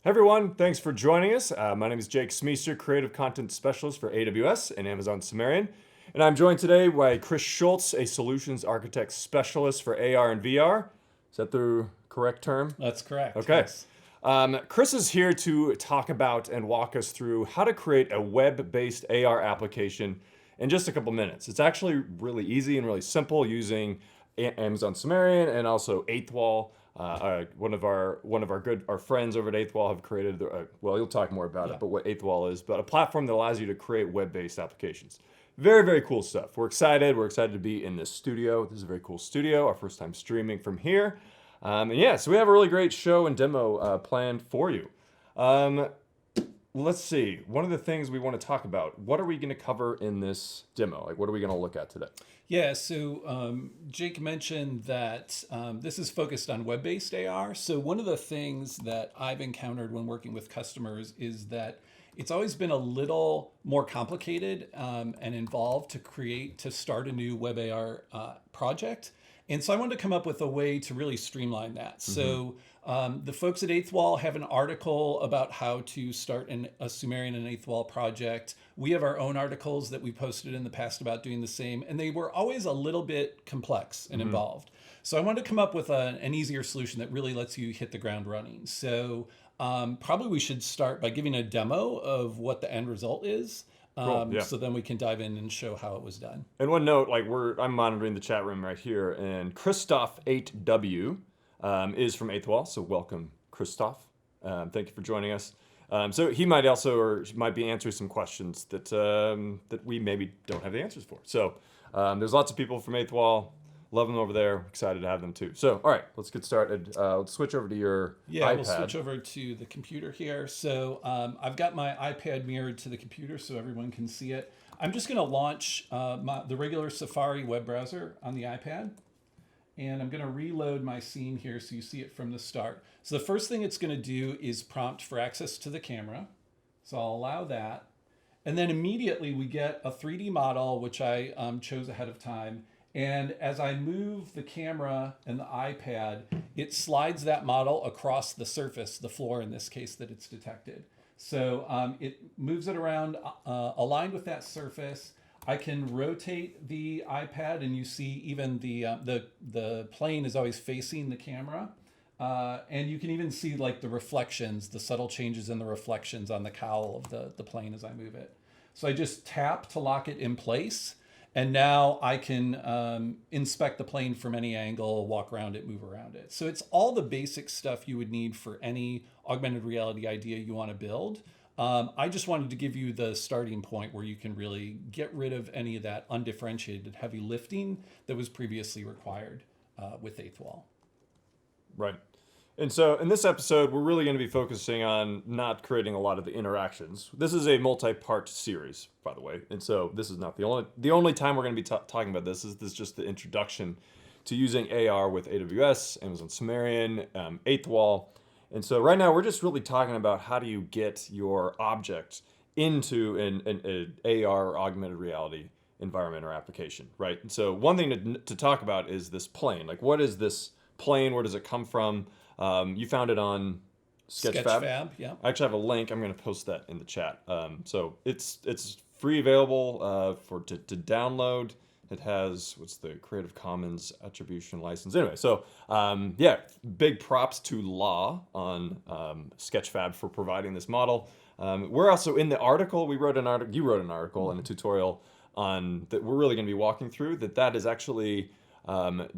Hey everyone, thanks for joining us. My name is Jake Smeester, Creative Content Specialist for AWS and Amazon Sumerian. And I'm joined today by Chris Schultz, a Solutions Architect Specialist for AR and VR. Is that the correct term? That's correct. Okay. Yes. Chris is here to talk about and walk us through how to create a web-based AR application in just a couple minutes. It's actually really easy and really simple using Amazon Sumerian and also Eighth Wall. One of our friends over at Eighth Wall have created well, you'll talk more about Yeah. it, but what Eighth Wall is, but a platform that allows you to create web-based applications. Very, very cool stuff. We're excited. We're excited to be in this studio. This is a very cool studio. Our first time streaming from here. And yeah, so we have a really great show and demo planned for you. Let's see. One of the things we want to talk about, what are we going to cover in this demo? Like, what are we going to look at today? Yeah. So Jake mentioned that this is focused on web-based AR. So one of the things that I've encountered when working with customers is that it's always been a little more complicated and involved to start a new web AR project. And so I wanted to come up with a way to really streamline that. So the folks at Eighth Wall have an article about how to start a Sumerian and Eighth Wall project. We have our own articles that we posted in the past about doing the same, and they were always a little bit complex and involved. So I wanted to come up with an easier solution that really lets you hit the ground running. So probably we should start by giving a demo of what the end result is. Cool, yeah. So then we can dive in and show how it was done. And one note, like I'm monitoring the chat room right here, and Christoph 8W is from Eighth Wall, so welcome, Christoph. Thank you for joining us. So he might also or might be answering some questions that that we maybe don't have the answers for. So there's lots of people from Eighth Wall. Love them over there. Excited to have them too. So, all right, let's get started. Let's switch over to your iPad. We'll switch over to the computer here. So I've got my iPad mirrored to the computer so everyone can see it. I'm just going to launch the regular Safari web browser on the iPad. And I'm going to reload my scene here so you see it from the start. So the first thing it's going to do is prompt for access to the camera. So I'll allow that. And then immediately we get a 3D model, which I chose ahead of time. And as I move the camera and the iPad, it slides that model across the surface, the floor in this case that it's detected. So it moves it around aligned with that surface. I can rotate the iPad and you see even the plane is always facing the camera. And you can even see like the reflections, the subtle changes in the reflections on the cowl of the plane as I move it. So I just tap to lock it in place. And now I can inspect the plane from any angle, walk around it, move around it. So it's all the basic stuff you would need for any augmented reality idea you want to build. I just wanted to give you the starting point where you can really get rid of any of that undifferentiated heavy lifting that was previously required with Eighth Wall. Right. And so in this episode, we're really going to be focusing on not creating a lot of the interactions. This is a multi-part series, by the way. And so this is not the only time we're going to be talking about this. Is just the introduction to using AR with AWS, Amazon Sumerian, Eighth Wall. And so right now we're just really talking about how do you get your object into an AR or augmented reality environment or application, right? And so one thing to talk about is this plane. Like, what is this plane? Where does it come from? You found it on Sketchfab. Sketchfab, yeah. I actually have a link. I'm going to post that in the chat. So it's free available to download. It has what's the Creative Commons attribution license. Anyway, so yeah, big props to Law on Sketchfab for providing this model. We're also in the article. We wrote an article. You wrote an article and a tutorial on that. We're really going to be walking through that is actually.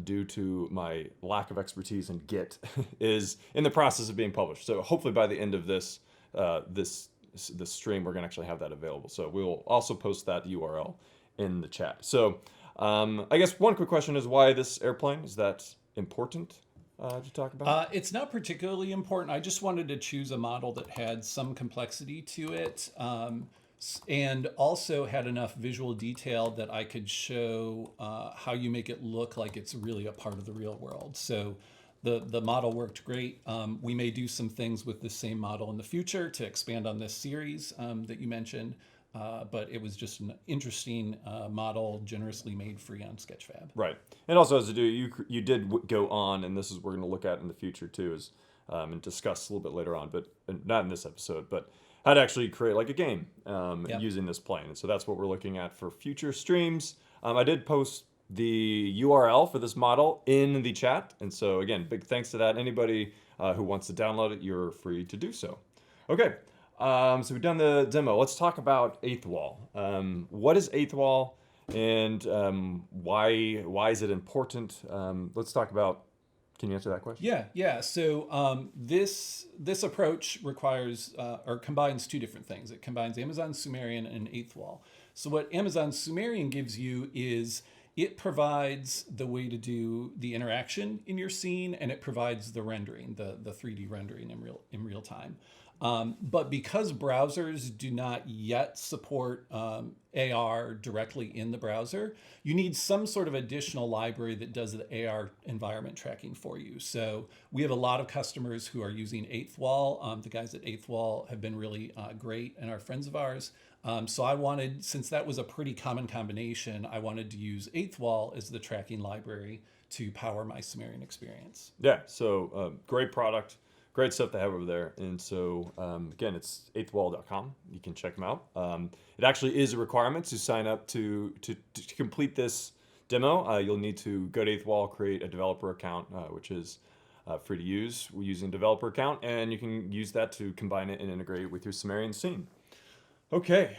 Due to my lack of expertise in Git, is in the process of being published. So hopefully by the end of this stream, we're going to actually have that available. So we'll also post that URL in the chat. So I guess one quick question is why this airplane? Is that important to talk about? It's not particularly important. I just wanted to choose a model that had some complexity to it. And also had enough visual detail that I could show how you make it look like it's really a part of the real world. So the model worked great. We may do some things with the same model in the future to expand on this series that you mentioned. But it was just an interesting model, generously made free on Sketchfab. Right. And also, as to do, you did go on, and this is we're going to look at in the future too, is and discuss a little bit later on, but not in this episode, but how to actually create like a game Yep. using this plane. And so that's what we're looking at for future streams. I did post the URL for this model in the chat. And so again, big thanks to that. Anybody who wants to download it, you're free to do so. Okay, so we've done the demo. Let's talk about eighth wall. What is eighth wall, and why is it important? Let's talk about. Can you answer that question? Yeah. So this approach requires or combines two different things. It combines Amazon Sumerian and eighth wall. So what Amazon Sumerian gives you is it provides the way to do the interaction in your scene, and it provides the rendering, the 3D rendering in real time. But because browsers do not yet support AR directly in the browser, you need some sort of additional library that does the AR environment tracking for you. So we have a lot of customers who are using eighth wall. The guys at eighth wall have been really great and are friends of ours. So I wanted, since that was a pretty common combination, I wanted to use eighth wall as the tracking library to power my Sumerian experience. Yeah, so great product, great stuff to have over there. And so, again, it's eighthwall.com. You can check them out. It actually is a requirement to sign up to complete this demo. You'll need to go to eighth wall, create a developer account, which is free to use. We're using a developer account, and you can use that to combine it and integrate it with your Sumerian scene. Okay,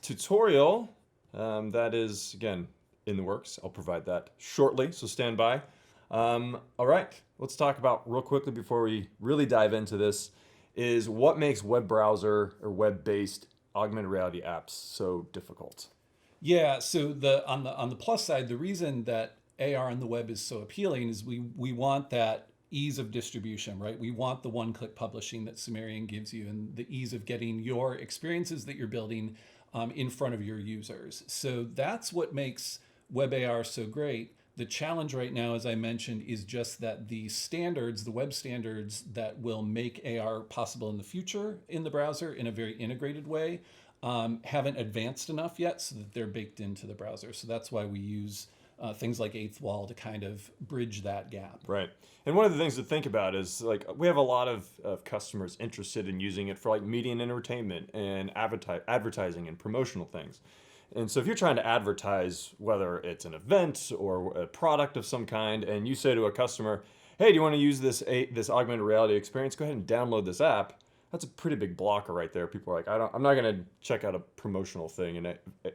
tutorial, that is, again, in the works. I'll provide that shortly, so stand by. All right, let's talk about real quickly before we really dive into this is what makes web browser or web-based augmented reality apps so difficult? Yeah, so on the plus side, the reason that AR on the web is so appealing is we want that ease of distribution, right? We want the one-click publishing that Sumerian gives you and the ease of getting your experiences that you're building in front of your users. So that's what makes web AR so great. The challenge right now, as I mentioned, is just that the standards, the web standards that will make AR possible in the future in the browser in a very integrated way, haven't advanced enough yet so that they're baked into the browser. So that's why we use things like eighth wall to kind of bridge that gap. Right. And one of the things to think about is like we have a lot of customers interested in using it for like media and entertainment and advertising and promotional things. And so if you're trying to advertise, whether it's an event or a product of some kind, and you say to a customer, hey, do you want to use this augmented reality experience? Go ahead and download this app. That's a pretty big blocker right there. People are like, I'm not going to check out a promotional thing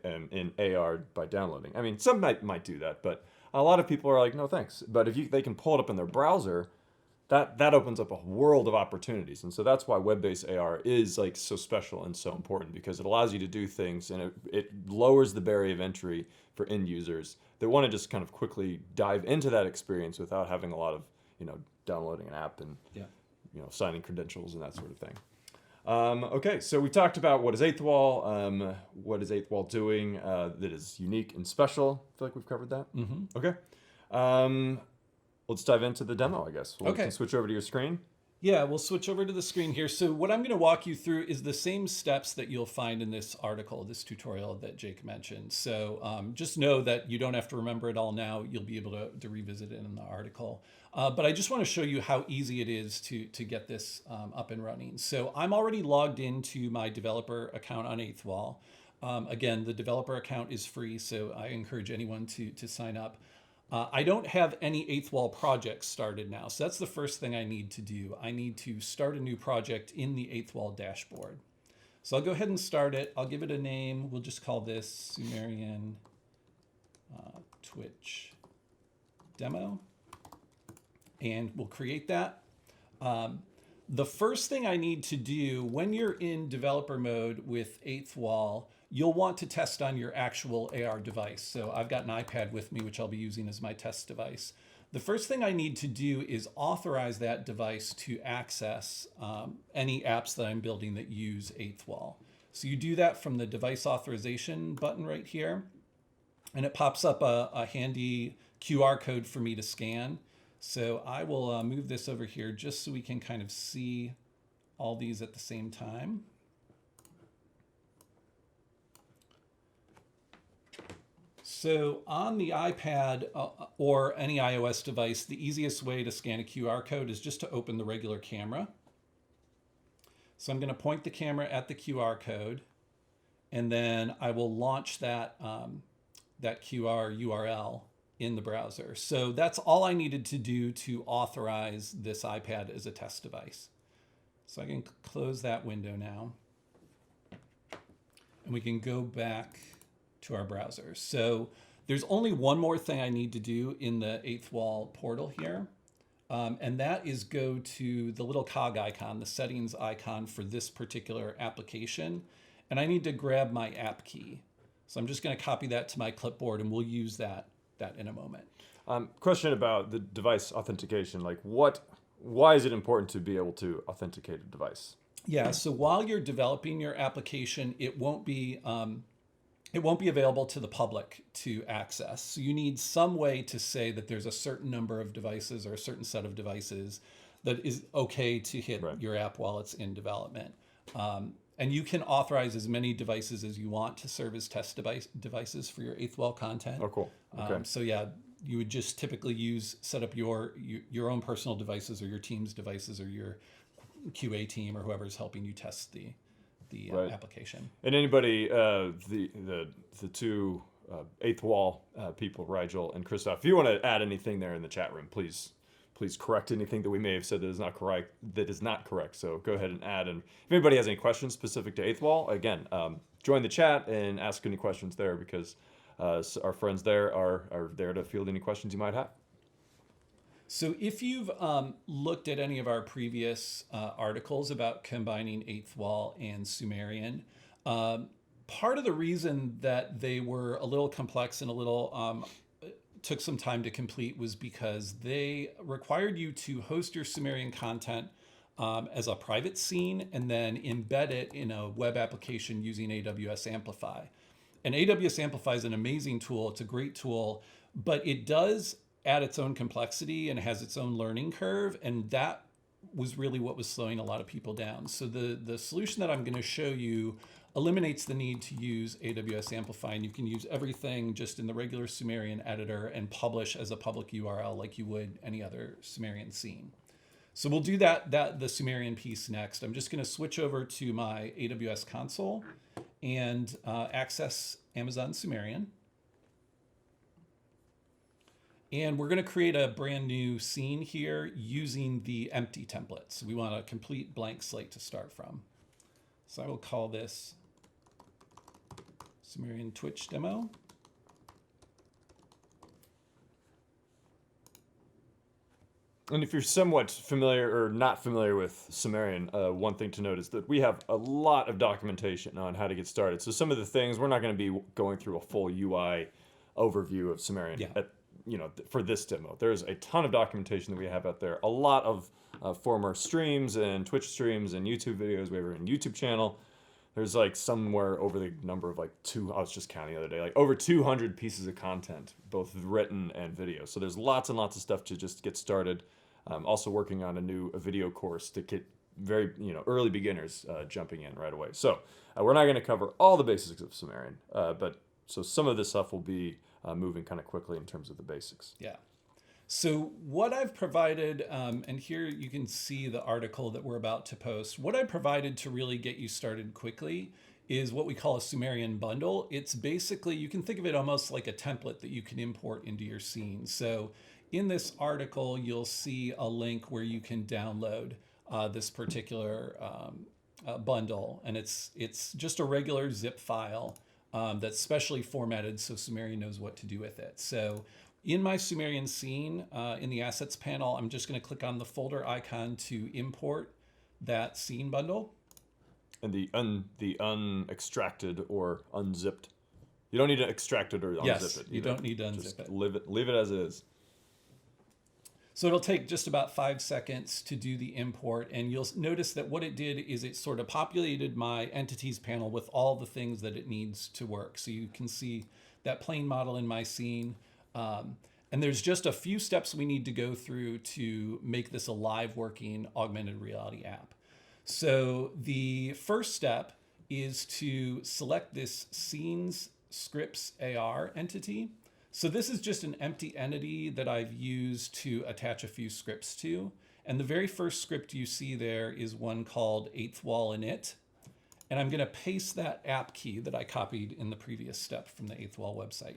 in AR by downloading. I mean, some might do that, but a lot of people are like, no, thanks. But if they can pull it up in their browser, that opens up a world of opportunities. And so that's why web-based AR is like so special and so important, because it allows you to do things and it lowers the barrier of entry for end users that want to just kind of quickly dive into that experience without having a lot of, downloading an app and signing credentials and that sort of thing. Okay, so we talked about what is eighth wall, what is eighth wall doing that is unique and special. I feel like we've covered that. Mm-hmm. Okay. Let's dive into the demo, I guess. We can switch over to your screen. Yeah, we'll switch over to the screen here. So what I'm going to walk you through is the same steps that you'll find in this article, this tutorial that Jake mentioned. So just know that you don't have to remember it all now. You'll be able to revisit it in the article. But I just want to show you how easy it is to get this up and running. So I'm already logged into my developer account on eighth wall. Again, the developer account is free, so I encourage anyone to sign up. I don't have any eighth wall projects started now. So that's the first thing I need to do. I need to start a new project in the eighth wall dashboard. So I'll go ahead and start it. I'll give it a name. We'll just call this Sumerian Twitch demo. And we'll create that. The first thing I need to do when you're in developer mode with eighth wall, you'll want to test on your actual AR device. So I've got an iPad with me, which I'll be using as my test device. The first thing I need to do is authorize that device to access any apps that I'm building that use eighth wall. So you do that from the device authorization button right here, and it pops up a handy QR code for me to scan. So I will move this over here just so we can kind of see all these at the same time. So on the iPad or any iOS device, the easiest way to scan a QR code is just to open the regular camera. So I'm going to point the camera at the QR code, and then I will launch that, that QR URL in the browser. So that's all I needed to do to authorize this iPad as a test device. So I can close that window now. And we can go back to our browser. So there's only one more thing I need to do in the 8th Wall portal here. And that is go to the little cog icon, the settings icon for this particular application. And I need to grab my app key. So I'm just going to copy that to my clipboard, and we'll use that in a moment. Question about the device authentication. Like why is it important to be able to authenticate a device? Yeah, so while you're developing your application, it won't be available to the public to access. So you need some way to say that there's a certain number of devices or a certain set of devices that is okay to hit your app while it's in development. And you can authorize as many devices as you want to serve as test devices for your 8th Wall content. Oh, cool. Okay. So yeah, you would just typically set up your own personal devices or your team's devices or your QA team or whoever's helping you test the application. And anybody, the two 8th Wall people, Rigel and Christoph, if you want to add anything there in the chat room, please correct anything that we may have said that is not correct. So go ahead and add. And if anybody has any questions specific to 8th Wall, again, join the chat and ask any questions there, because our friends there are there to field any questions you might have. So if you've looked at any of our previous articles about combining 8th Wall and Sumerian, part of the reason that they were a little complex and a little took some time to complete was because they required you to host your Sumerian content as a private scene and then embed it in a web application using AWS Amplify. And AWS Amplify is an amazing tool. It's a great tool, but it does add its own complexity and has its own learning curve. And that was really what was slowing a lot of people down. So the solution that I'm going to show you eliminates the need to use AWS Amplify, and you can use everything just in the regular Sumerian editor and publish as a public URL like you would any other Sumerian scene. So we'll do the Sumerian piece next. I'm just going to switch over to my AWS console and access Amazon Sumerian. And we're going to create a brand new scene here using the empty templates. We want a complete blank slate to start from. So I will call this Sumerian Twitch demo. And if you're somewhat familiar or not familiar with Sumerian, one thing to note is that we have a lot of documentation on how to get started. So some of the things, we're not going to be going through a full UI overview of Sumerian for this demo. There's a ton of documentation that we have out there. A lot of former streams and Twitch streams and YouTube videos. We have a YouTube channel. There's like somewhere over the number of I was just counting the other day, like over 200 pieces of content, both written and video. So there's lots and lots of stuff to just get started. Also working on a video course to get very early beginners jumping in right away. So we're not going to cover all the basics of Sumerian, but some of this stuff will be moving kind of quickly in terms of the basics. Yeah. So what I've provided, and here you can see the article that we're about to post, what I provided to really get you started quickly is what we call a Sumerian bundle. It's basically, you can think of it almost like a template that you can import into your scene. So in this article, you'll see a link where you can download this particular bundle. And it's just a regular zip file that's specially formatted so Sumerian knows what to do with it. So in my Sumerian scene, in the assets panel, I'm just going to click on the folder icon to import that scene bundle. And the unextracted or unzipped. You don't need to extract it or unzip it. You don't need to unzip it. Leave it as it is. So it'll take just about 5 seconds to do the import, and you'll notice that what it did is it sort of populated my entities panel with all the things that it needs to work. So you can see that plane model in my scene. And there's just a few steps we need to go through to make this a live working augmented reality app. So the first step is to select this scenes scripts AR entity. So this is just an empty entity that I've used to attach a few scripts to. And the very first script you see there is one called 8th wall init. And I'm going to paste that app key that I copied in the previous step from the 8th wall website.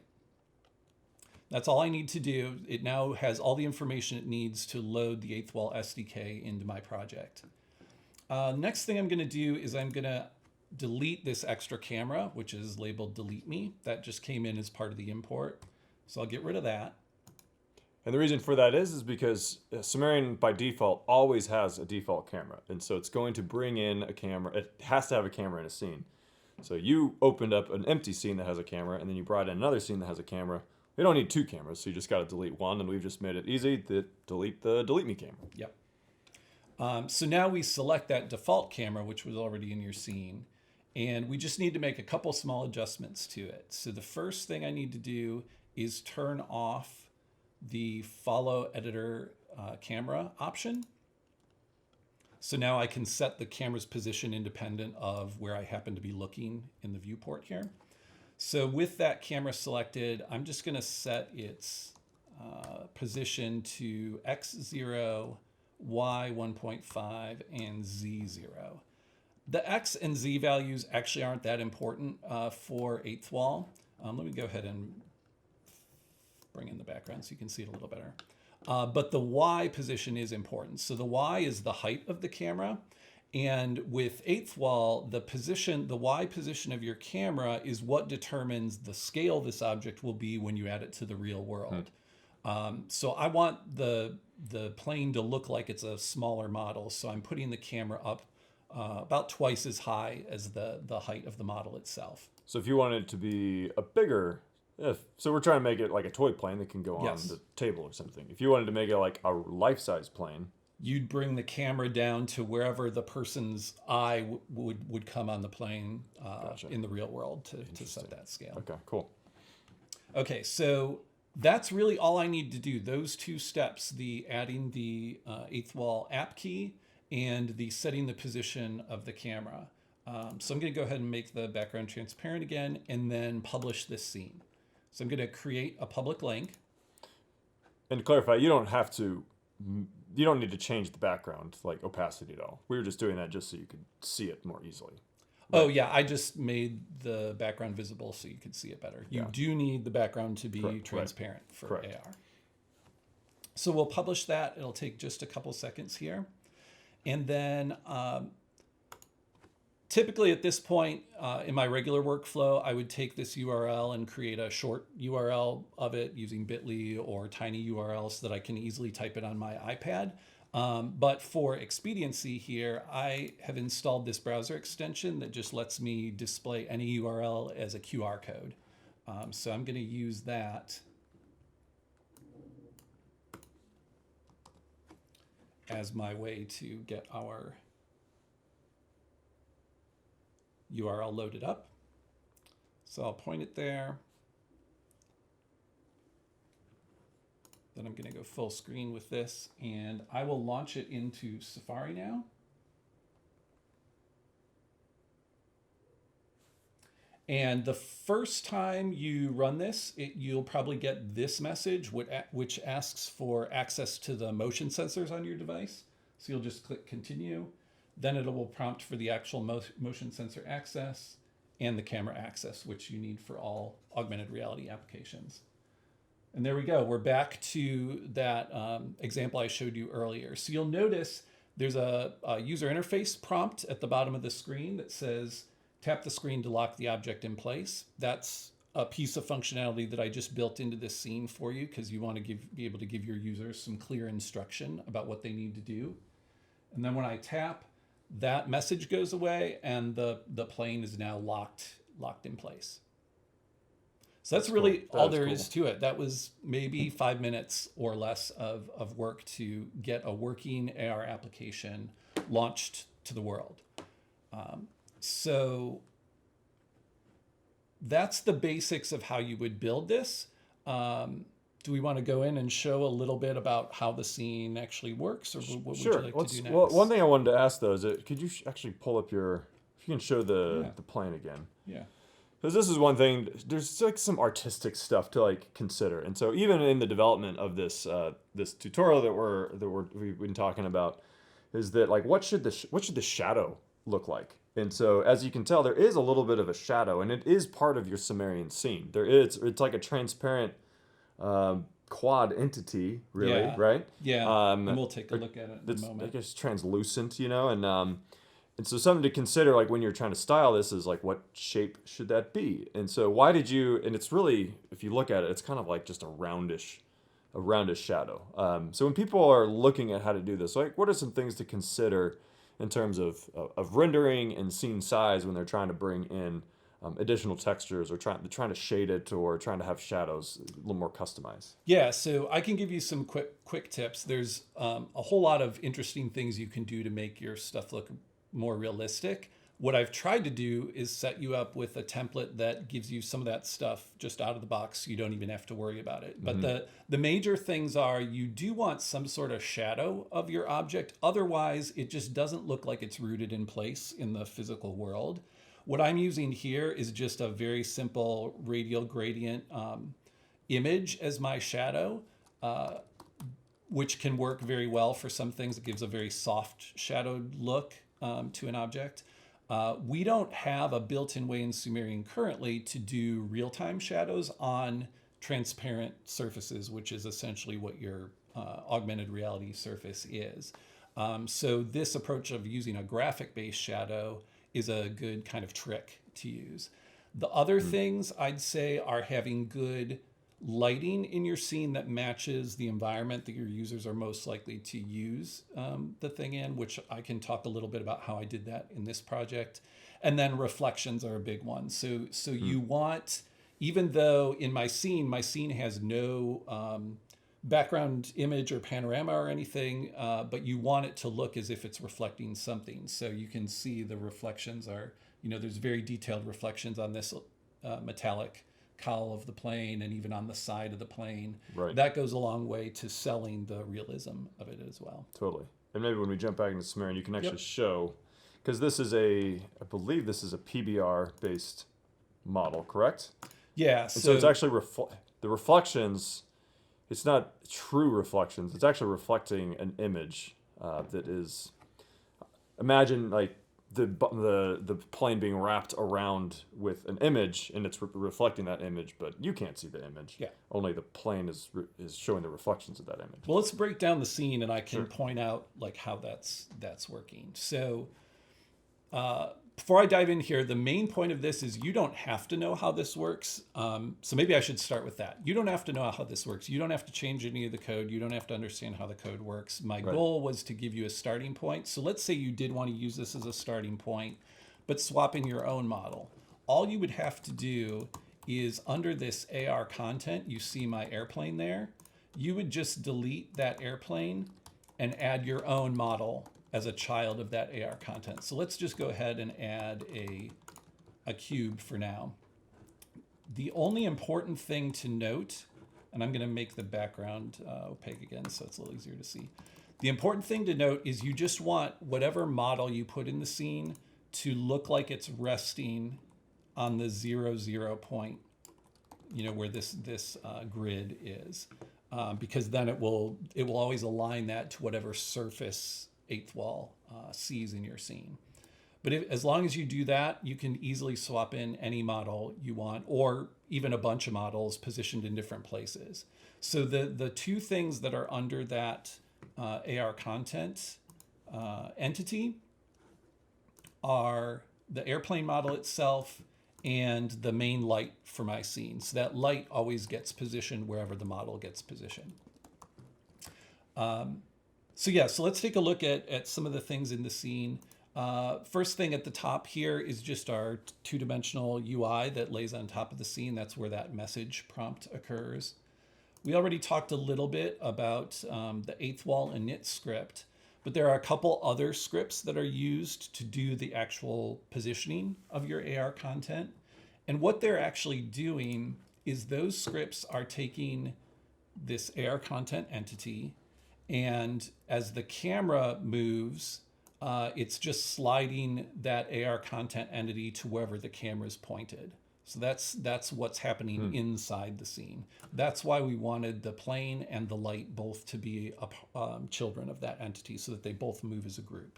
That's all I need to do. It now has all the information it needs to load the 8th wall SDK into my project. Next thing I'm going to do is I'm going to delete this extra camera, which is labeled delete me. That just came in as part of the import. So I'll get rid of that. And the reason for that is because Sumerian by default always has a default camera. And so it's going to bring in a camera. It has to have a camera in a scene. So you opened up an empty scene that has a camera, and then you brought in another scene that has a camera. We don't need two cameras, so you just got to delete one, and we've just made it easy to delete the delete me camera. Yep. So now we select that default camera, which was already in your scene, and we just need to make a couple small adjustments to it. So the first thing I need to do is turn off the follow editor camera option. So now I can set the camera's position independent of where I happen to be looking in the viewport here. So with that camera selected, I'm just going to set its position to X0, Y 1.5, and Z0. The X and Z values actually aren't that important for 8th wall. Let me go ahead and bring in the background so you can see it a little better. But the Y position is important. So the Y is the height of the camera. And with 8th wall, the Y position of your camera is what determines the scale this object will be when you add it to the real world. So I want the plane to look like it's a smaller model. So I'm putting the camera up about twice as high as the height of the model itself. So if you wanted it to be a bigger, so we're trying to make it like a toy plane that can go on Yes. the table or something. If you wanted to make it like a life-size plane, you'd bring the camera down to wherever the person's eye would come on the plane Gotcha. in the real world to set that scale. Okay, cool. Okay, so that's really all I need to do. Those two steps, the adding the 8th wall app key and the setting the position of the camera. So I'm going to go ahead and make the background transparent again and then publish this scene. So I'm going to create a public link. And to clarify, you don't need to change the background, like opacity at all. We were just doing that just so you could see it more easily. Oh yeah, I just made the background visible so you could see it better. You do need the background to be Correct. transparent for Correct. AR. So we'll publish that. It'll take just a couple seconds here. And then typically at this point in my regular workflow, I would take this URL and create a short URL of it using bit.ly or tiny URL so that I can easily type it on my iPad. But for expediency here, I have installed this browser extension that just lets me display any URL as a QR code. So I'm going to use that as my way to get our URL loaded up. So I'll point it there. Then I'm going to go full screen with this, and I will launch it into Safari now. And the first time you run this, you'll probably get this message, which asks for access to the motion sensors on your device. So you'll just click continue. Then it will prompt for the actual motion sensor access and the camera access, which you need for all augmented reality applications. And there we go. We're back to that example I showed you earlier. So you'll notice there's a user interface prompt at the bottom of the screen that says, tap the screen to lock the object in place. That's a piece of functionality that I just built into this scene for you because you want to be able to give your users some clear instruction about what they need to do. And then when I tap, that message goes away and the plane is now locked in place. So that's really all there is to it. That was maybe 5 minutes or less of work to get a working AR application launched to the world. So that's the basics of how you would build this. Do we want to go in and show a little bit about how the scene actually works, or what would you like to do next? Well, one thing I wanted to ask though is, could you actually pull up if you can show the plane again? Yeah. Because this is one thing. There's like some artistic stuff to like consider, and so even in the development of this tutorial we've been talking about, is that like what should the shadow look like? And so as you can tell, there is a little bit of a shadow, and it is part of your Sumerian scene. It's like a transparent quad entity, really, Yeah, right? yeah, and Um, we'll take a look at it in a it's I moment. guess translucent, and so something to consider, like when you're trying to style this, is like what shape should that be? And so why did you? And it's really, if you look at it, it's kind of like just a roundish shadow. So when people are looking at how to do this, like what are some things to consider in terms of rendering and scene size when they're trying to bring in additional textures or trying to shade it or trying to have shadows a little more customized? Yeah, so I can give you some quick tips. There's a whole lot of interesting things you can do to make your stuff look more realistic. What I've tried to do is set you up with a template that gives you some of that stuff just out of the box. You don't even have to worry about it. But the major things are you do want some sort of shadow of your object. Otherwise, it just doesn't look like it's rooted in place in the physical world. What I'm using here is just a very simple radial gradient image as my shadow, which can work very well for some things. It gives a very soft shadowed look to an object. We don't have a built-in way in Sumerian currently to do real-time shadows on transparent surfaces, which is essentially what your augmented reality surface is. So this approach of using a graphic-based shadow is a good kind of trick to use. The other things I'd say are having good lighting in your scene that matches the environment that your users are most likely to use the thing in, which I can talk a little bit about how I did that in this project. And then reflections are a big one. So you want, even though in my scene has no background image or panorama or anything, but you want it to look as if it's reflecting something. So you can see the reflections are, there's very detailed reflections on this metallic cowl of the plane and even on the side of the plane. Right. That goes a long way to selling the realism of it as well. Totally. And maybe when we jump back into Sumerian, you can actually Yep. show, because I believe this is a PBR based model, correct? Yeah. And so it's actually the reflections. It's not true reflections. It's actually reflecting an image that is. Imagine like the plane being wrapped around with an image, and it's reflecting that image, but you can't see the image. Yeah. Only the plane is showing the reflections of that image. Well, let's break down the scene, and I can point out like how that's working. So, before I dive in here, the main point of this is you don't have to know how this works. So maybe I should start with that. You don't have to know how this works. You don't have to change any of the code. You don't have to understand how the code works. My goal was to give you a starting point. So let's say you did want to use this as a starting point, but swap in your own model. All you would have to do is under this AR content, you see my airplane there. You would just delete that airplane and add your own model as a child of that AR content. So let's just go ahead and add a cube for now. The only important thing to note, and I'm going to make the background opaque again so it's a little easier to see. The important thing to note is you just want whatever model you put in the scene to look like it's resting on the 0, 0 point, where this grid is, because then it will always align that to whatever surface eighth wall sees in your scene. But as long as you do that, you can easily swap in any model you want, or even a bunch of models positioned in different places. So the two things that are under that AR content entity are the airplane model itself and the main light for my scene. So that light always gets positioned wherever the model gets positioned. So let's take a look at some of the things in the scene. First thing at the top here is just our two-dimensional UI that lays on top of the scene. That's where that message prompt occurs. We already talked a little bit about the eighth wall init script, but there are a couple other scripts that are used to do the actual positioning of your AR content. And what they're actually doing is those scripts are taking this AR content entity, and as the camera moves, it's just sliding that AR content entity to wherever the camera is pointed. So that's what's happening inside the scene. That's why we wanted the plane and the light both to be children of that entity, so that they both move as a group.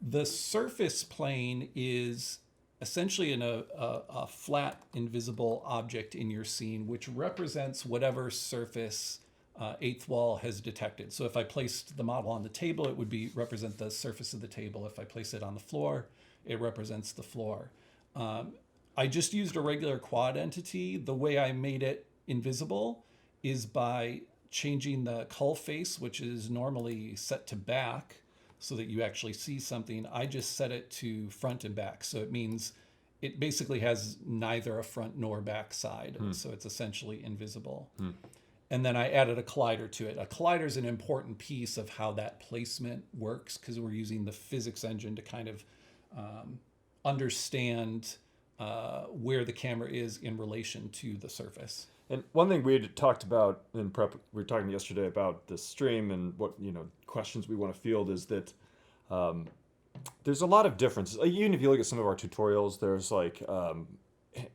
The surface plane is essentially a flat, invisible object in your scene, which represents whatever surface eighth wall has detected. So if I placed the model on the table, it would represent the surface of the table. If I place it on the floor, it represents the floor. I just used a regular quad entity. The way I made it invisible is by changing the cull face, which is normally set to back so that you actually see something. I just set it to front and back. So it means it basically has neither a front nor back side. So it's essentially invisible. And then I added a collider to it. A collider is an important piece of how that placement works, because we're using the physics engine to kind of understand where the camera is in relation to the surface. And one thing we had talked about in prep, we were talking yesterday about this stream and what questions we want to field, is that there's a lot of differences. Like, even if you look at some of our tutorials, there's like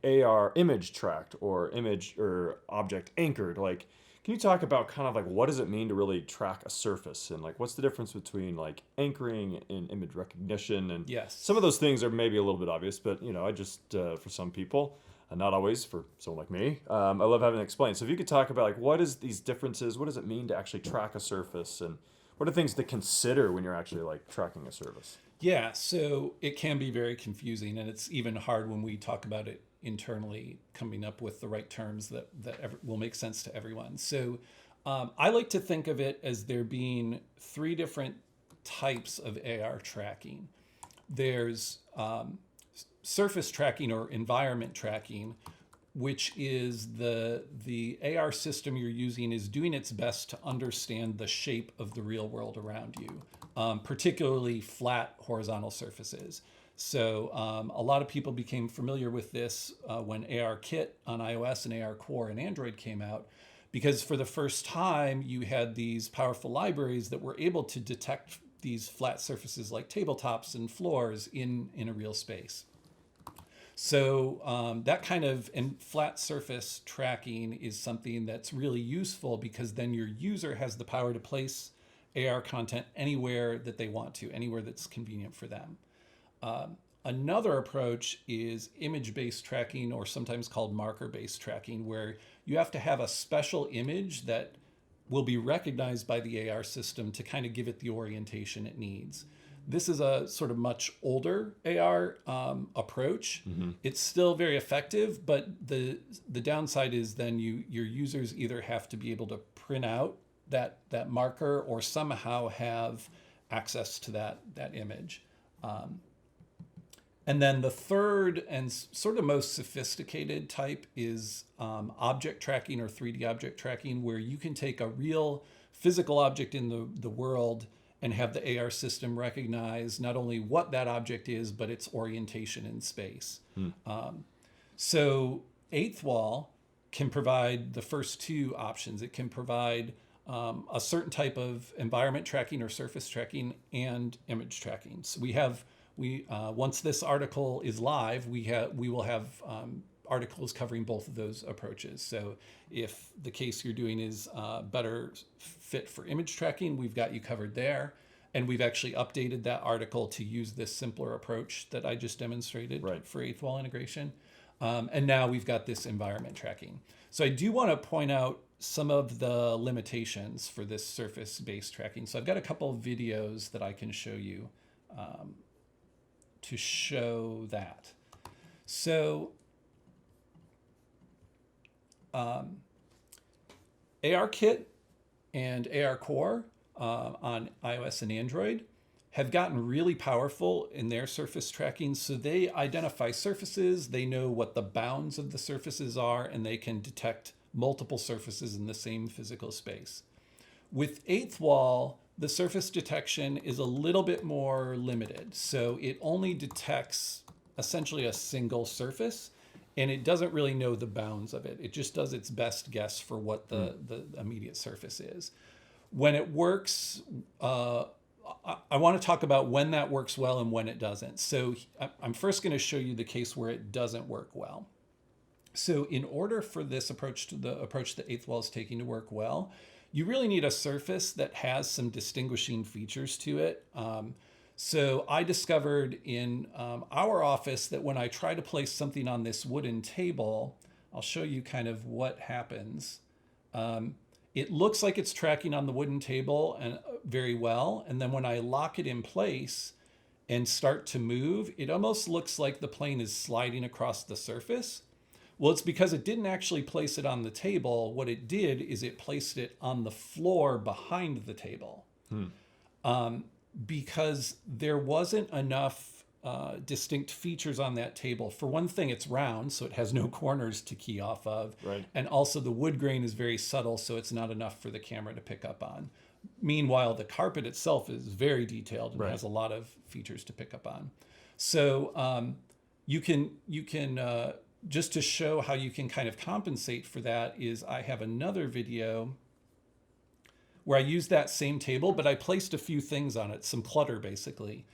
AR image tracked or image or object anchored. Like, can you talk about kind of like what does it mean to really track a surface, and like what's the difference between like anchoring and image recognition? And yes, some of those things are maybe a little bit obvious, but I just for some people, not always for someone like me, I love having it explained. So if you could talk about like what is these differences, what does it mean to actually track a surface, and what are things to consider when you're actually like tracking a surface? Yeah, so it can be very confusing, and it's even hard when we talk about it internally, coming up with the right terms that will make sense to everyone. So I like to think of it as there being three different types of AR tracking. There's surface tracking or environment tracking, which is the AR system you're using is doing its best to understand the shape of the real world around you, particularly flat horizontal surfaces. So a lot of people became familiar with this when ARKit on iOS and AR Core and Android came out, because for the first time you had these powerful libraries that were able to detect these flat surfaces like tabletops and floors in a real space. So that kind of flat surface tracking is something that's really useful, because then your user has the power to place AR content anywhere that they want to, anywhere that's convenient for them. Another approach is image-based tracking, or sometimes called marker-based tracking, where you have to have a special image that will be recognized by the AR system to kind of give it the orientation it needs. This is a sort of much older AR approach. It's still very effective, but the downside is then your users either have to be able to print out that marker or somehow have access to that image. And then the third and sort of most sophisticated type is object tracking or 3D object tracking, where you can take a real physical object in the world and have the AR system recognize not only what that object is, but its orientation in space. So eighth wall can provide the first two options. It can provide a certain type of environment tracking or surface tracking and image tracking. So once this article is live, we will have articles covering both of those approaches. So if the case you're doing is better fit for image tracking, we've got you covered there. And we've actually updated that article to use this simpler approach that I just demonstrated for eighth wall integration. And now we've got this environment tracking. So I do want to point out some of the limitations for this surface-based tracking. So I've got a couple of videos that I can show you to show that. So ARKit and AR Core on iOS and Android have gotten really powerful in their surface tracking. So they identify surfaces, they know what the bounds of the surfaces are, and they can detect multiple surfaces in the same physical space. With eighth wall, the surface detection is a little bit more limited. So it only detects essentially a single surface, and it doesn't really know the bounds of it. It just does its best guess for what the immediate surface is. When it works, I want to talk about when that works well and when it doesn't. So I'm first going to show you the case where it doesn't work well. So in order for this approach to the approach that Eighth Wall is taking to work well, you really need a surface that has some distinguishing features to it. So I discovered in our office that when I try to place something on this wooden table, I'll show you kind of what happens. It looks like it's tracking on the wooden table and very well. And then when I lock it in place and start to move, it almost looks like the plane is sliding across the surface. Well, it's because it didn't actually place it on the table. What it did is it placed it on the floor behind the table. Because there wasn't enough distinct features on that table. For one thing, it's round, so it has no corners to key off of. Right. And also the wood grain is very subtle, so it's not enough for the camera to pick up on. Meanwhile, the carpet itself is very detailed and Right. has a lot of features to pick up on. So you can just to show how you can kind of compensate for that is I have another video where I used that same table, but I placed a few things on it, some clutter basically,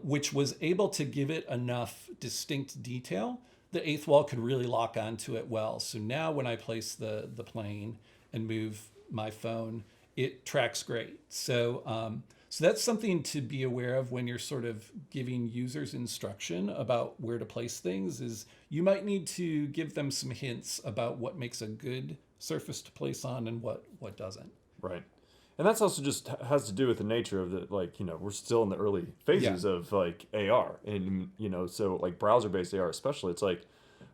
which was able to give it enough distinct detail that Eighth Wall could really lock onto it well. So now when I place the plane and move my phone, it tracks great. So that's something to be aware of when you're sort of giving users instruction about where to place things is you might need to give them some hints about what makes a good surface to place on and what doesn't. Right. And that's also just has to do with the nature of the, like, we're still in the early phases of like AR and, so like browser-based AR especially, it's like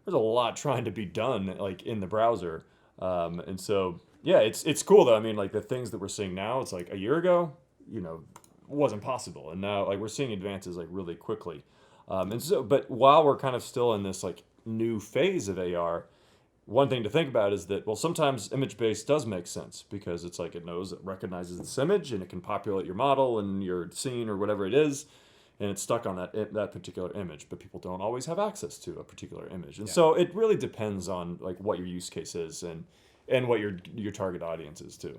there's a lot trying to be done like in the browser. And so, yeah, it's cool though. I mean, like the things that we're seeing now, it's like a year ago, wasn't possible. And now like we're seeing advances like really quickly. And so, but while we're kind of still in this like new phase of AR, one thing to think about is that, well, sometimes image-based does make sense because it's like it recognizes this image and it can populate your model and your scene or whatever it is, and it's stuck on that particular image. But people don't always have access to a particular image, and so it really depends on like what your use case is and what your target audience is too.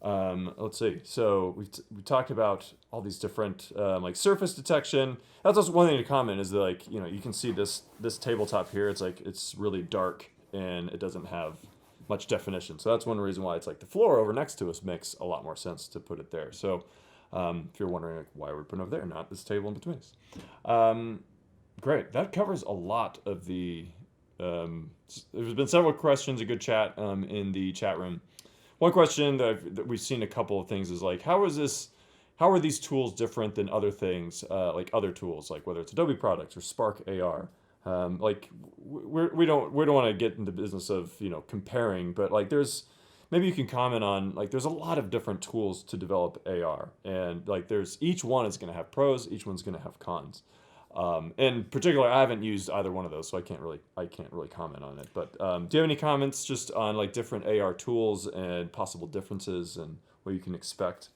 Let's see. So we talked about all these different like surface detection. That's also one thing to comment is that, like, you can see this tabletop here. It's like it's really dark and it doesn't have much definition. So that's one reason why it's like the floor over next to us makes a lot more sense to put it there. So if you're wondering like why we're putting over there, not this table in between us. Great. That covers a lot of the. There's been several questions, a good chat in the chat room. One question that we've seen a couple of things is like, how are these tools different than other things, like other tools, like whether it's Adobe products or Spark AR? Like we don't want to get into the business of comparing, but like maybe you can comment on like there's a lot of different tools to develop AR, and like each one is going to have pros, each one's going to have cons. In particular, I haven't used either one of those, so I can't really comment on it. But do you have any comments just on like different AR tools and possible differences and what you can expect?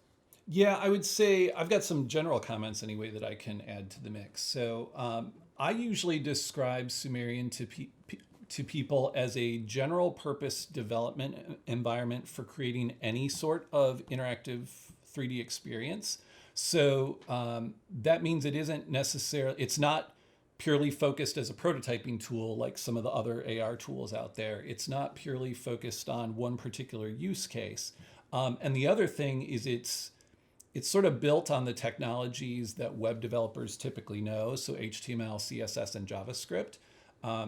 Yeah, I would say I've got some general comments anyway that I can add to the mix. So I usually describe Sumerian to people as a general purpose development environment for creating any sort of interactive 3D experience. So that means it's not purely focused as a prototyping tool like some of the other AR tools out there. It's not purely focused on one particular use case. And the other thing is it's sort of built on the technologies that web developers typically know, so HTML, CSS, and JavaScript.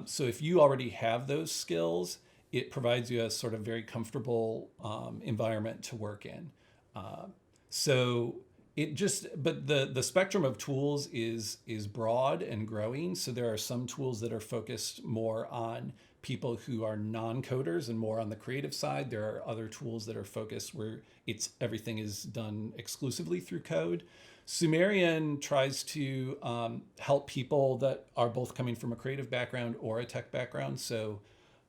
So if you already have those skills, it provides you a sort of very comfortable environment to work in. But the spectrum of tools is broad and growing. So there are some tools that are focused more on people who are non-coders and more on the creative side. There are other tools that are focused where everything is done exclusively through code. Sumerian tries to help people that are both coming from a creative background or a tech background. So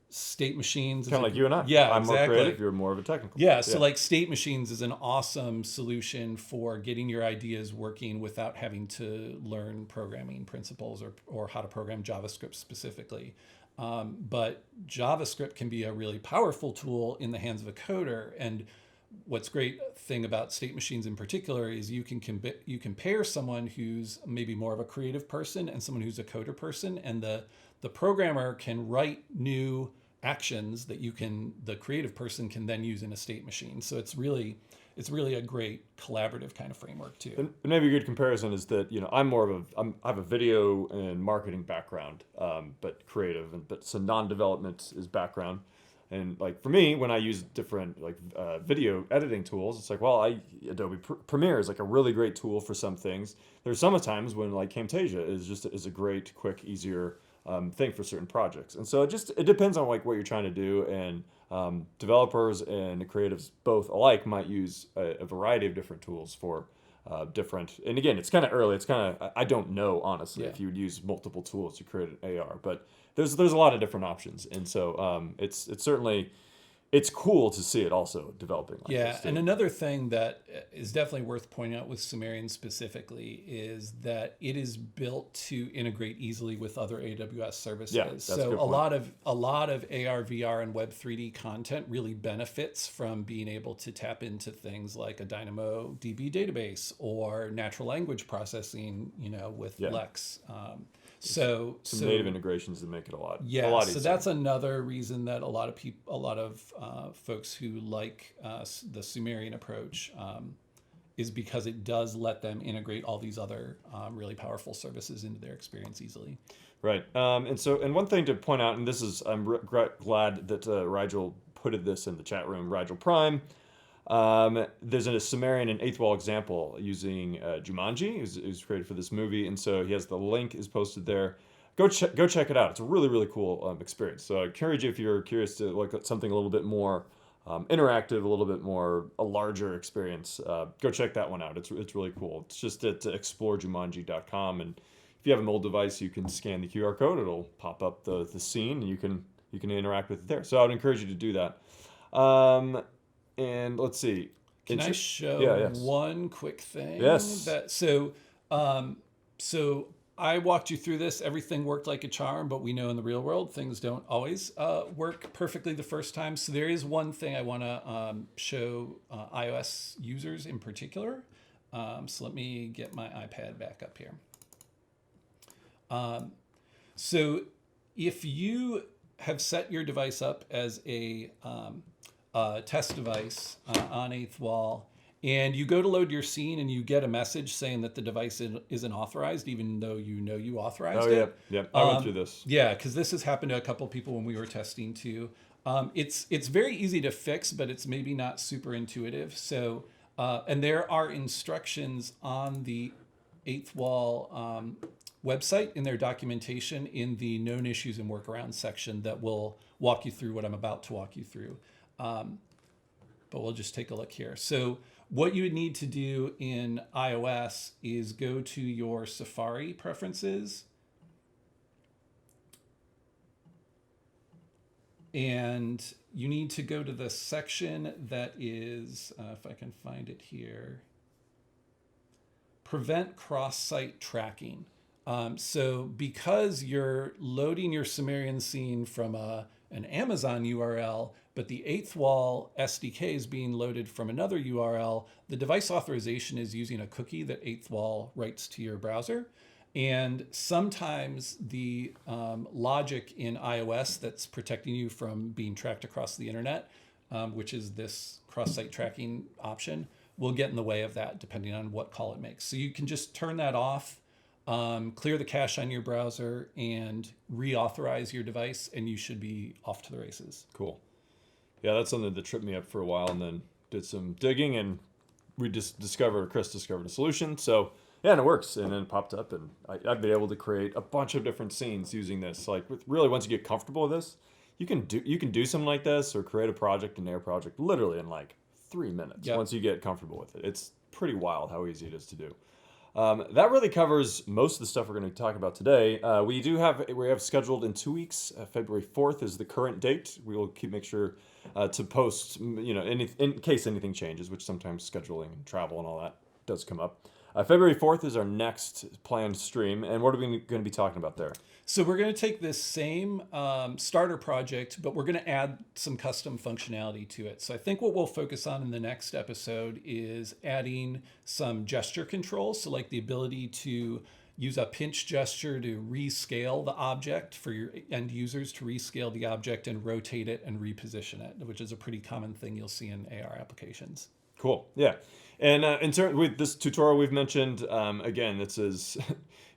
state machines, kind of like you and I. Yeah, I'm exactly. more creative. You're more of a technical. Yeah, so like state machines is an awesome solution for getting your ideas working without having to learn programming principles or how to program JavaScript specifically. But JavaScript can be a really powerful tool in the hands of a coder. And what's great thing about state machines in particular is you can you compare someone who's maybe more of a creative person and someone who's a coder person, and the programmer can write new actions that the creative person can then use in a state machine. So it's really a great collaborative kind of framework too. And maybe a good comparison is that I'm more of I have a video and marketing background, but creative, but so non-development is background. And like for me, when I use different like video editing tools, it's like, well, Adobe Premiere is like a really great tool for some things. There's some times when like Camtasia is a great, quick, easier thing for certain projects. And so it depends on like what you're trying to do, and developers and creatives both alike might use a variety of different tools for different. And again, it's kind of early. It's kind of I don't know honestly if you would use multiple tools to create an AR, but there's a lot of different options, and so it's certainly it's cool to see it also developing like Yeah, this too. and another thing that is definitely worth pointing out with Sumerian specifically is that it is built to integrate easily with other AWS services. Yeah, that's a So good a point. lot of AR, VR, and Web 3D content really benefits from being able to tap into things like a DynamoDB database or natural language processing, with Yeah. Lex. So Some native integrations that make it a lot so easier. that's another reason that a lot of folks who like the Sumerian approach is because it does let them integrate all these other really powerful services into their experience easily. Right. And one thing to point out, and this is glad that Rigel put this in the chat room. Rigel Prime. There's a Sumerian and Eighth Wall example using Jumanji, who's created for this movie, and so he has the link is posted there. Go check it out. It's a really really cool experience. So I encourage you, if you're curious to look at something a little bit more interactive, a little bit more a larger experience, go check that one out. It's really cool. It's just at explorejumanji.com, and if you have a mobile device, you can scan the QR code. It'll pop up the scene, and you can interact with it there. So I would encourage you to do that. And let's see. Can I show yes. one quick thing? Yes. So I walked you through this. Everything worked like a charm, but we know in the real world things don't always work perfectly the first time. So there is one thing I want to show iOS users in particular. So let me get my iPad back up here. So if you have set your device up as a test device on Eighth Wall, and you go to load your scene and you get a message saying that the device isn't authorized, even though you authorized it. Yep. I went through this. Yeah, because this has happened to a couple people when we were testing too. It's very easy to fix, but it's maybe not super intuitive. So, and there are instructions on the Eighth Wall website in their documentation in the known issues and workarounds section that will walk you through what I'm about to walk you through. But we'll just take a look here. So what you would need to do in iOS is go to your Safari preferences, and you need to go to the section that is, if I can find it here, prevent cross-site tracking. So because you're loading your Sumerian scene from an Amazon URL, but the Eighth Wall SDK is being loaded from another URL, the device authorization is using a cookie that Eighth Wall writes to your browser. And sometimes the logic in iOS that's protecting you from being tracked across the internet, which is this cross-site tracking option, will get in the way of that depending on what call it makes. So you can just turn that off, clear the cache on your browser, and reauthorize your device, and you should be off to the races. Cool. Yeah, that's something that tripped me up for a while, and then did some digging, and Chris discovered a solution. So yeah, and it works, and then it popped up, and I've been able to create a bunch of different scenes using this. Like really, once you get comfortable with this, you can do something like this, or create a project, an AR project, literally in like 3 minutes. Yep. Once you get comfortable with it, it's pretty wild how easy it is to do. That really covers most of the stuff we're going to talk about today. We have scheduled in 2 weeks. February 4th is the current date. We will make sure to post, in case anything changes, which sometimes scheduling and travel and all that does come up. February 4th is our next planned stream. And what are we going to be talking about there? So we're going to take this same starter project, but we're going to add some custom functionality to it. So I think what we'll focus on in the next episode is adding some gesture controls. So like the ability to use a pinch gesture to rescale the object for your end users to rescale the object and rotate it and reposition it, which is a pretty common thing you'll see in AR applications. Cool. Yeah. And in turn, with this tutorial we've mentioned, again, this is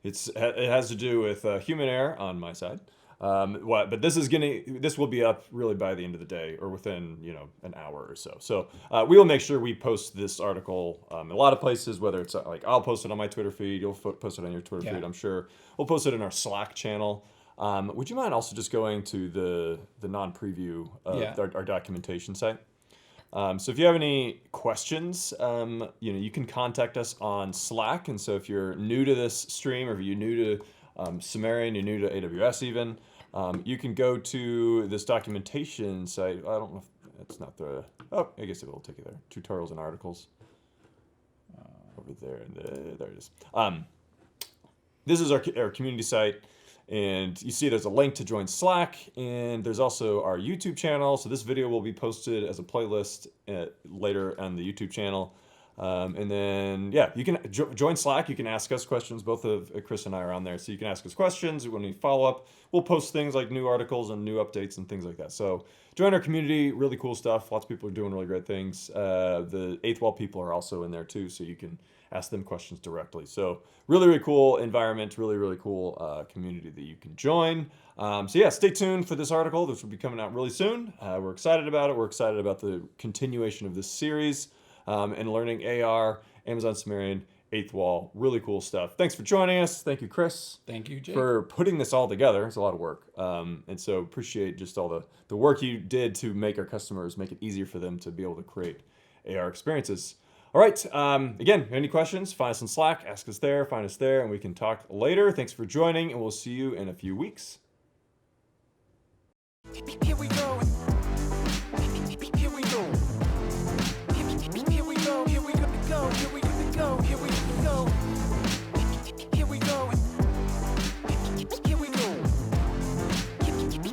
it has to do with human error on my side. But this will be up really by the end of the day or within an hour or so. So we will make sure we post this article in a lot of places. Whether it's like I'll post it on my Twitter feed, you'll post it on your Twitter feed. I'm sure we'll post it in our Slack channel. Would you mind also just going to the non-preview of our documentation site? So if you have any questions, you can contact us on Slack. And so if you're new to this stream, or if you're new to Sumerian, you're new to AWS even, you can go to this documentation site. I don't know if it's not the, oh, I guess it will take you there. Tutorials and articles. Over there, there it is. This is our community site. And you see there's a link to join Slack, and there's also our YouTube channel. So this video will be posted as a playlist later on the YouTube channel. And then, yeah, you can join Slack. You can ask us questions. Both of Chris and I are on there. So you can ask us questions. When we follow up, we'll post things like new articles and new updates and things like that. So join our community. Really cool stuff. Lots of people are doing really great things. The Eighth Wall people are also in there too, so you can ask them questions directly. So really, really cool environment, really, really cool community that you can join. So yeah, stay tuned for this article. This will be coming out really soon. We're excited about it. We're excited about the continuation of this series and learning AR, Amazon Sumerian, Eighth Wall. Really cool stuff. Thanks for joining us. Thank you, Chris. Thank you, Jake. For putting this all together. It's a lot of work. And so appreciate just all the work you did to make our customers, make it easier for them to be able to create AR experiences. All right. Again, any questions, find us on Slack, ask us there, find us there, and we can talk later. Thanks for joining, and we'll see you in a few weeks. Here we go.